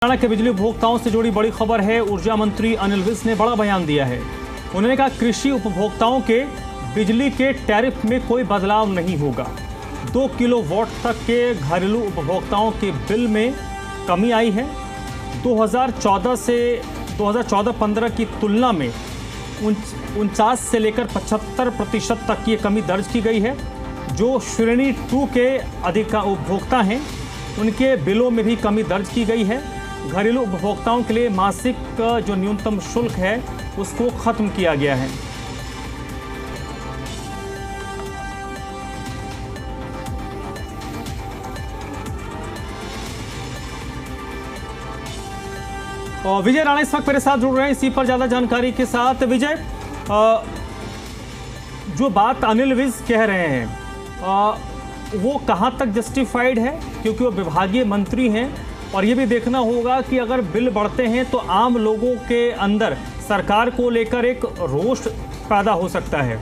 हरियाणा के बिजली उपभोक्ताओं से जुड़ी बड़ी खबर है। ऊर्जा मंत्री अनिल विज ने बड़ा बयान दिया है। उन्होंने कहा कृषि उपभोक्ताओं के बिजली के टैरिफ में कोई बदलाव नहीं होगा। 2 किलोवाट तक के घरेलू उपभोक्ताओं के बिल में कमी आई है। 2014-15 की तुलना में 49 से लेकर 75% तक ये कमी दर्ज की गई है। जो श्रेणी 2 के अधिक उपभोक्ता हैं उनके बिलों में भी कमी दर्ज की गई है। घरेलू उपभोक्ताओं के लिए मासिक जो न्यूनतम शुल्क है उसको खत्म किया गया है। और विजय राणा इस वक्त मेरे साथ जुड़ रहे हैं इसी पर ज्यादा जानकारी के साथ। विजय, जो बात अनिल विज कह रहे हैं वो कहां तक जस्टिफाइड है, क्योंकि वो विभागीय मंत्री हैं और ये भी देखना होगा कि अगर बिल बढ़ते हैं तो आम लोगों के अंदर सरकार को लेकर एक रोष पैदा हो सकता है।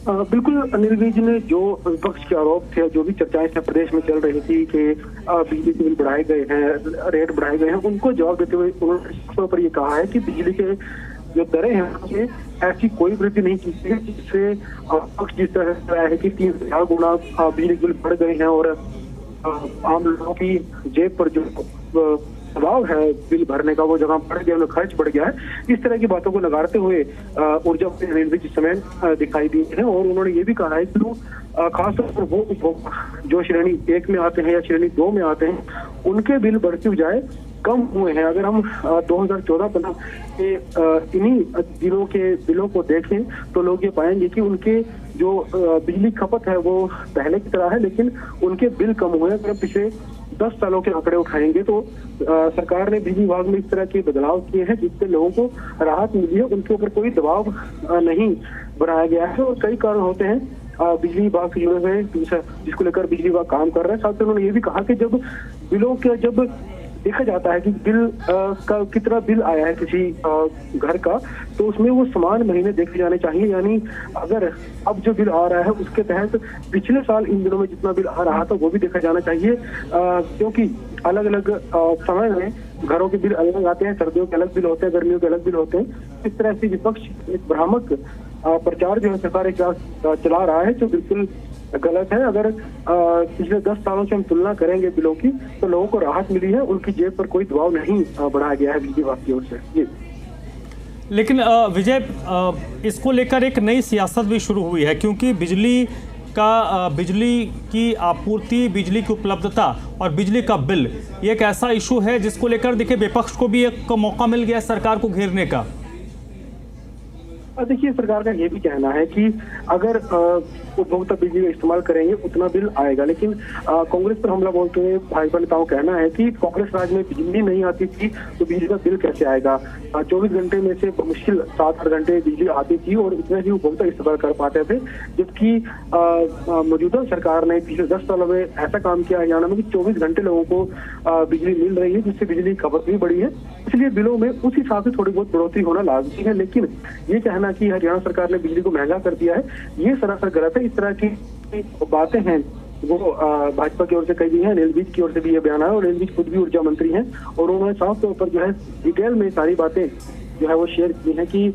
बिल्कुल, अनिल विज ने जो विपक्ष के आरोप थे, जो भी चर्चाएं प्रदेश में चल रही थी कि बिजली के बिल बढ़ाए गए हैं, रेट बढ़ाए गए हैं, उनको जवाब देते हुए उन्होंने पर ये कहा है कि बिजली के जो दरें हैं उसमें ऐसी कोई वृद्धि नहीं की है जिससे विपक्ष जिस तरह से है कि 3 से 4 गुना बिजली बिल बढ़ गए हैं और आम लोगों की जेब पर जो दबाव है बिल भरने का वो जगह बढ़ गया, खर्च बढ़ गया है। इस तरह की बातों को नकारते हुए ऊर्जा मंत्री अनिल विज इस समय दिखाई दिए हैं और उन्होंने ये भी कहा है कि खासतौर पर वो उपभोक्ता जो श्रेणी 1 में आते हैं या श्रेणी 2 में आते हैं उनके बिल बढ़ते बजाय कम हुए हैं। अगर हम 2014-15 के इन्हीं दिनों के बिलों को देखें तो लोग ये पाएंगे कि उनके जो बिजली खपत है वो पहले की तरह है, लेकिन उनके बिल कम हुए हैं। अगर पिछले 10 सालों के आंकड़े उठाएंगे तो सरकार ने बिजली विभाग में इस तरह के बदलाव किए हैं जिससे लोगों को राहत मिली है, उनके ऊपर कोई दबाव नहीं बनाया गया है। और कई कारण होते हैं बिजली विभाग से जुड़े हुए जिसको लेकर बिजली विभाग काम कर रहा है। साथ ही उन्होंने ये भी कहा कि जब बिलों के जब देखा जाता है कि बिल का कितना बिल आया है किसी घर का, तो उसमें वो समान महीने देखे जाने चाहिए। यानी अगर अब जो बिल आ रहा है उसके तहत पिछले साल इन दिनों में जितना बिल आ रहा था वो भी देखा जाना चाहिए, क्योंकि अलग अलग समय में घरों के बिल अलग आते हैं। सर्दियों के अलग बिल होते हैं, गर्मियों के अलग बिल होते हैं। इस तरह से विपक्ष एक भ्रामक प्रचार जो है सरकार चला रहा है, जो बिल्कुल गलत है। अगर पिछले 10 सालों से हम तुलना करेंगे बिलों की तो लोगों को राहत मिली है, उनकी जेब पर कोई दबाव नहीं बढ़ाया गया है बिजली विभाग की ओर से। जी, लेकिन विजय, इसको लेकर एक नई सियासत भी शुरू हुई है, क्योंकि बिजली की आपूर्ति, बिजली की उपलब्धता और बिजली का बिल ये एक ऐसा इशू है जिसको लेकर देखिए विपक्ष को भी एक मौका मिल गया सरकार को घेरने का। देखिए, सरकार का ये भी कहना है कि अगर उपभोक्ता बिजली का इस्तेमाल करेंगे उतना बिल आएगा, लेकिन कांग्रेस पर हमला बोलते हुए भाजपा नेताओं का कहना है कि कांग्रेस राज में बिजली नहीं आती थी तो बिजली का बिल कैसे आएगा। 24 घंटे में से मुश्किल 7-8 घंटे बिजली आती थी और इतने ही उपभोक्ता इस्तेमाल कर पाते थे, जबकि मौजूदा सरकार ने पिछले 10 सालों में ऐसा काम किया हरियाणा में कि 24 घंटे लोगों को बिजली मिल रही है, जिससे बिजली खपत भी बढ़ी है। इसलिए बिलों में उस हिसाब से थोड़ी बहुत बढ़ोतरी होना लाजमी है, लेकिन ये कहना कि हरियाणा सरकार ने बिजली को महंगा कर दिया है ये सरासर गलत है। इस तरह की बातें हैं वो भाजपा की ओर से कही गई है, अनिल विज की ओर से भी ये बयान आया और अनिल विज खुद भी ऊर्जा मंत्री हैं और उन्होंने साफ तौर पर जो है डिटेल में सारी बातें जो है वो शेयर की है कि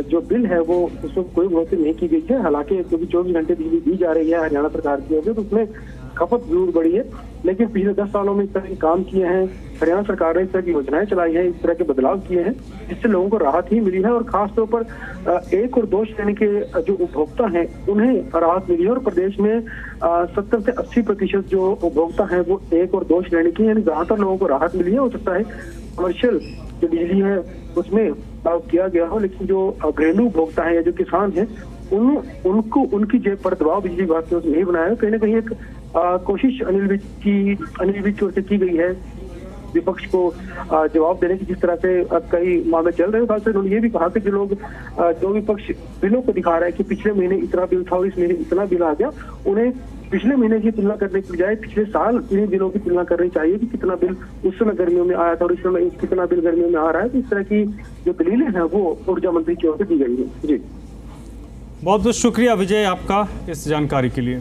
जो बिल है वो उसमें कोई बढ़ोतरी नहीं की गई है। हालांकि क्योंकि 24 घंटे बिजली दी जा रही है हरियाणा सरकार की ओर से तो उसमें खपत जरूर बढ़ी है, लेकिन पिछले 10 सालों में इस तरह के काम किए हैं हरियाणा सरकार ने, इस तरह की योजनाएं चलाई हैं, इस तरह के बदलाव किए हैं जिससे लोगों को राहत ही मिली है। और खासतौर पर 1 और 2 श्रेणी के जो उपभोक्ता हैं उन्हें राहत मिली है और प्रदेश में 70 से 80% जो उपभोक्ता हैं वो 1 और 2 श्रेणी के, यानी ज्यादातर लोगों को राहत मिली है। हो सकता है कमर्शियल जो बिजली है उसमें किया गया हो, लेकिन जो घरेलू उपभोक्ता है या जो किसान है उनको उनकी जेब पर दबाव बिजली विभाग की ओर से नहीं बनाया है। कहीं ना कहीं एक कोशिश अनिल विज की ओर से की गई है विपक्ष को जवाब देने की, जिस तरह से कई मामले चल रहे हैं। खासकर उन्होंने ये भी कहा कि जो विपक्ष बिलों को दिखा रहा है कि पिछले महीने इतना बिल था और इस महीने इतना बिल आ गया, उन्हें पिछले महीने की तुलना करने की बजाय पिछले साल इन्हीं बिलों की तुलना करनी चाहिए कि कितना बिल उस समय गर्मियों में आया था और इस समय कितना बिल गर्मियों में आ रहा है। तो इस तरह की जो दलीलें हैं वो ऊर्जा मंत्री की ओर से दी गई है। जी, बहुत बहुत शुक्रिया विजय आपका इस जानकारी के लिए।